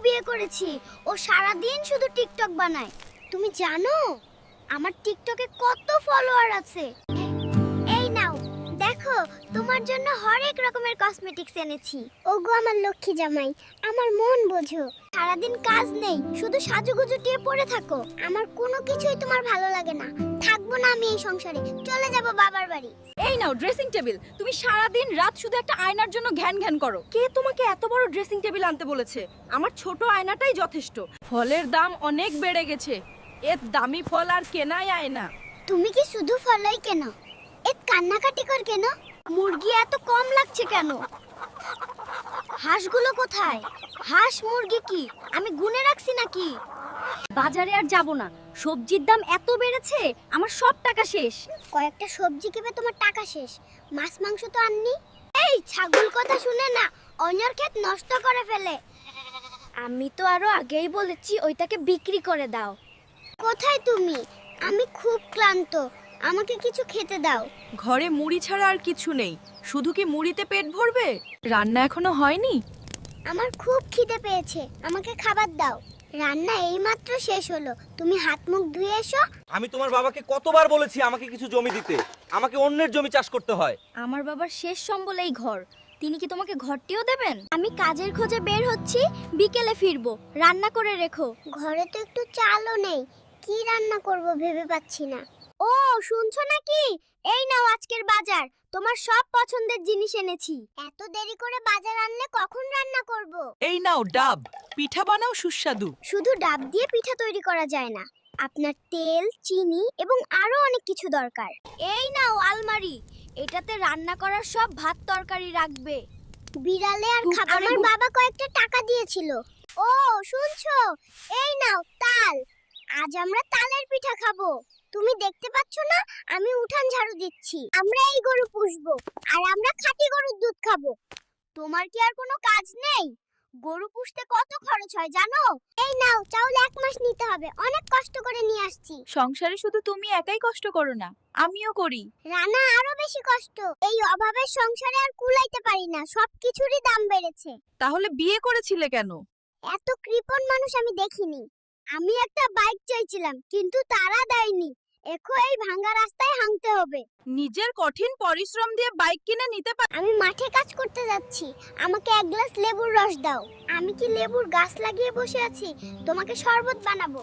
বিয়ে করেছি। ও সারা দিন শুধু টিকটক বানায়। তুমি জানো আমার টিকটকে কত ফলোয়ার আছে? এই নাও দেখো, তোমার জন্য হরেক রকমের কসমেটিক্স এনেছি। ওগো আমার লক্ষ্মী জামাই, আমার মন বোঝো। সারাদিন কাজ নেই, শুধু সাজুগুজু দিয়ে পড়ে থাকো। আমার কোনো কিছুই তোমার ভালো লাগে না। থাকবো না আমি এই সংসারে, চলে যাব বাবার বাড়ি। এই নাও ড্রেসিং টেবিল। তুমি সারা দিন রাত শুধু একটা আয়নার জন্য ঘ্যান ঘ্যান করো। কে তোমাকে এত বড় ড্রেসিং টেবিল আনতে বলেছে? আমার ছোট আয়নাটাই যথেষ্ট। ফলের দাম অনেক বেড়ে গেছে, এর দামি ফল আর কেনাই আয় না। তুমি কি শুধু ফলই কেন? এত কান্নাকাটি কর কেন? মুরগি এত কম লাগছে কেন? হাঁসগুলো কোথায়? হাঁস মুরগি কি আমি গুনে রাখছি নাকি? বাজারে আর যাব না, সবজির দাম এত বেড়েছে, আমার সব টাকা শেষ। কয়েকটা সবজি কিনে তোমার টাকা শেষ, মাছ মাংস তো আননি। এই ছাগল কথা শুনে না অন্যর ক্ষেত নষ্ট করে ফেলে। আমি তো আরো আগেই বলেছি ওইটাকে বিক্রি করে দাও। কোথায় তুমি? আমি খুব ক্লান্ত, আমাকে কিছু খেতে দাও। ঘরে মুড়ি ছাড়া আর কিছু নেই, শুধু কি মুড়িতে পেট ভরবে? রান্না এখনো হয়নি? আমার খুব খিদে পেয়েছে, আমাকে খাবার দাও। রান্না এইমাত্র শেষ হলো, তুমি হাত মুখ ধুয়ে এসো। আমি তোমার বাবাকে কতবার বলেছি আমাকে কিছু জমি দিতে, আমাকে অন্যের জমি চাষ করতে হয়। আমার বাবার শেষ সম্বল এই ঘর, তিনি কি তোমাকে ঘরটিও দেবেন? আমি কাজের খোঁজে বের হচ্ছি, বিকেলে ফিরবো। রান্না করে রেখো। ঘরে তো একটু চালও নেই, কি রান্না করব ভেবে পাচ্ছি না। ও শুনছো নাকি? এই নাও আজকের বাজার, তোমার সব পছন্দের জিনিস এনেছি। এত দেরি করে বাজার আনলে কখন রান্না করব? এই নাও ডাব, পিঠা বানাও সুস্বাদু। শুধু ডাব দিয়ে পিঠা তৈরি করা যায় না, আপনার তেল, চিনি এবং আরো অনেক কিছু দরকার। এই নাও আলমারি, এটাতে রান্না করার সব ভাত তরকারি রাখবে। বিড়ালে আর খাবার। আমার বাবা কয়েকটা টাকা দিয়েছিল। ও শুনছো? এই নাও তাল, আজ আমরা তালের পিঠা খাবো। তুমি দেখতে পাচ্ছ না আমি উঠান ঝাড়ু দিচ্ছি। আমরা এই গরু পুষবো আর আমরা খাঁটি গরুর দুধ খাবো। তোমার কি আর কোনো কাজ নেই? গরু পুষতে কত খরচ হয় জানো? এই নাও চাউল 1 মাস নিতে হবে, অনেক কষ্ট করে নিয়ে আসছি। সংসারে শুধু তুমি একাই কষ্ট করো না, আমিও করি। রানা আরো বেশি কষ্ট। এই অভাবের সংসারে আর কুলাইতে পারি না, সবকিছুরই দাম বেড়েছে। তাহলে বিয়ে করেছিলে কেন? এত কৃপণ মানুষ আমি দেখিনি। আমি একটা বাইক চাইছিলাম কিন্তু তারা দেয়নি। এখন এই ভাঙা রাস্তায় হাঁটতে হবে। নিজের কঠিন পরিশ্রম দিয়ে বাইক কিনে নিতে পার। আমি মাঠে কাজ করতে যাচ্ছি, আমাকে 1 গ্লাস লেবুর রস দাও। আমি কি লেবুর গাছ লাগিয়ে বসে আছি? তোমাকে শরবত বানাবো।